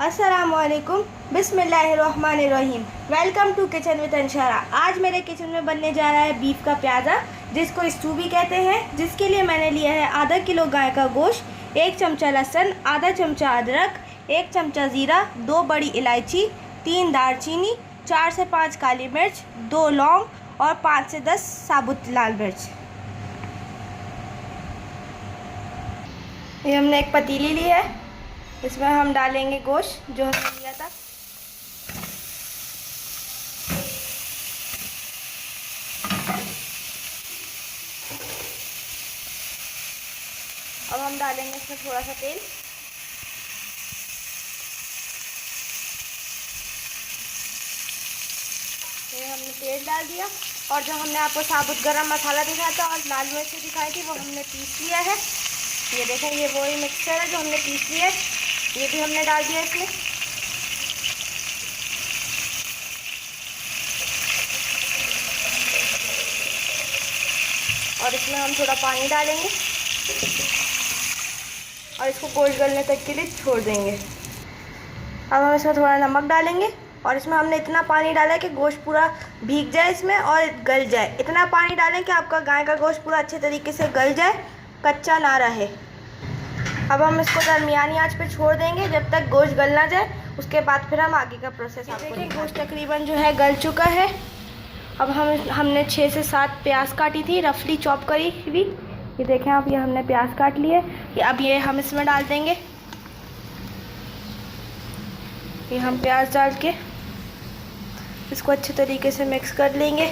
अस्सलामुअलैकुम, बिस्मिल्लाहिर्रहमानिर्रहीम। Welcome to kitchen with Anshara. आज मेरे किचन में बनने जा रहा है बीफ का प्याज़ा, जिसको स्टू भी कहते हैं। जिसके लिए मैंने लिया है आधा किलो गाय का गोश्त, 1 चमचा लहसुन, आधा चमचा अदरक, 1 चमचा ज़ीरा, 2 बड़ी इलायची, 3 दालचीनी, 4 से 5 काली मिर्च, 2 लौंग और 5 से 10 साबुत लाल मिर्च। ये हमने एक पतीली ली है, इसमें हम डालेंगे गोश्त जो हमने लिया था। अब हम डालेंगे इसमें थोड़ा सा तेल। ये हमने तेल डाल दिया और जो हमने आपको साबुत गरम मसाला दिखाया था और लाल मिर्च दिखाई थी वो हमने पीस लिया है। ये देखें, ये वही मिक्सचर है जो हमने पीस लिया है, ये भी हमने डाल दिया इसमें। और इसमें हम थोड़ा पानी डालेंगे और इसको गोश्त गलने तक के लिए छोड़ देंगे। अब हम इसमें थोड़ा नमक डालेंगे और इसमें हमने इतना पानी डाला है कि गोश्त पूरा भीग जाए इसमें और गल जाए। इतना पानी डालें कि आपका गाय का गोश्त पूरा अच्छे तरीके से गल जाए, कच्चा ना रहे। अब हम इसको दरमियानी आंच पे छोड़ देंगे जब तक गोश्त गल ना जाए। उसके बाद फिर हम आगे का प्रोसेस आपको देखें। गोश्त तकरीबन जो है गल चुका है। अब हमने 6 से 7 प्याज काटी थी, रफली चॉप करी हुई। ये देखें आप, ये हमने प्याज काट लिए। अब ये हम इसमें डाल देंगे। ये हम प्याज डाल के इसको अच्छे तरीके से मिक्स कर लेंगे।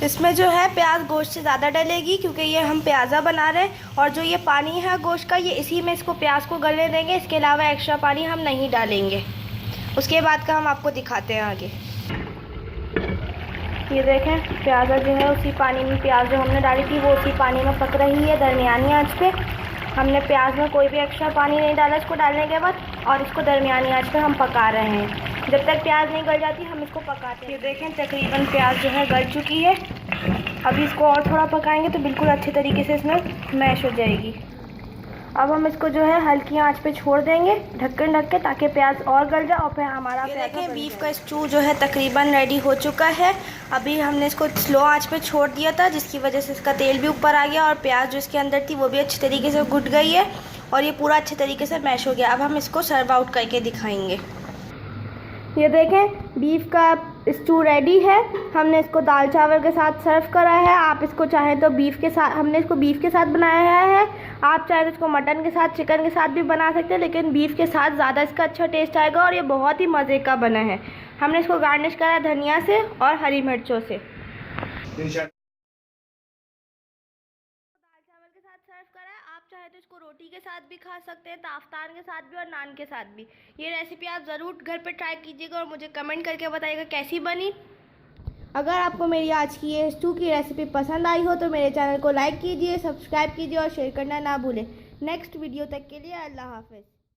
इसमें जो है प्याज गोश्त से ज़्यादा डलेगी क्योंकि ये हम प्याज़ा बना रहे हैं। और जो ये पानी है गोश्त का, ये इसी में इसको प्याज को गलने देंगे। इसके अलावा एक्स्ट्रा पानी हम नहीं डालेंगे। उसके बाद का हम आपको दिखाते हैं आगे। ये देखें, प्याज़ा जो है उसी पानी में, प्याज जो हमने डाली थी वो उसी पानी में पक रही है दरमियानी आंच पे। हमने प्याज में कोई भी एक्स्ट्रा पानी नहीं डाला इसको डालने के बाद, और इसको दरमियानी आंच पे हम पका रहे हैं। जब तक प्याज नहीं गल जाती हम इसको पकाते हैं। ये देखें, तकरीबन प्याज जो है गल चुकी है। अभी इसको और थोड़ा पकाएंगे तो बिल्कुल अच्छे तरीके से इसमें मैश हो जाएगी। अब हम इसको जो है हल्की आंच पे छोड़ देंगे ढक्कन ढक के, ताकि प्याज और गल जाए और फिर हमारा देखें बीफ का स्टू जो है तकरीबन रेडी हो चुका है। अभी हमने इसको स्लो आंच पे छोड़ दिया था, जिसकी वजह से इसका तेल भी ऊपर आ गया और प्याज जो इसके अंदर थी वो भी अच्छे तरीके से घुट गई है और ये पूरा अच्छे तरीके से मैश हो गया। अब हम इसको सर्व आउट करके दिखाएंगे। ये देखें, बीफ का स्टू रेडी है। हमने इसको दाल चावल के साथ सर्व करा है। आप इसको चाहें तो बीफ के साथ, हमने इसको बीफ के साथ बनाया है। आप चाहे तो इसको मटन के साथ, चिकन के साथ भी बना सकते हैं, लेकिन बीफ के साथ ज़्यादा इसका अच्छा टेस्ट आएगा और ये बहुत ही मज़े का बना है। हमने इसको गार्निश करा है धनिया से और हरी मिर्चों से। सर्व करा है। आप चाहे तो इसको रोटी के साथ भी खा सकते हैं, ताफ्तान के साथ भी और नान के साथ भी। ये रेसिपी आप ज़रूर घर पे ट्राई कीजिएगा और मुझे कमेंट करके बताइएगा कैसी बनी। अगर आपको मेरी आज की ये स्टू की रेसिपी पसंद आई हो तो मेरे चैनल को लाइक कीजिए, सब्सक्राइब कीजिए और शेयर करना ना भूलें। नेक्स्ट वीडियो तक के लिए अल्लाह हाफ़िज़।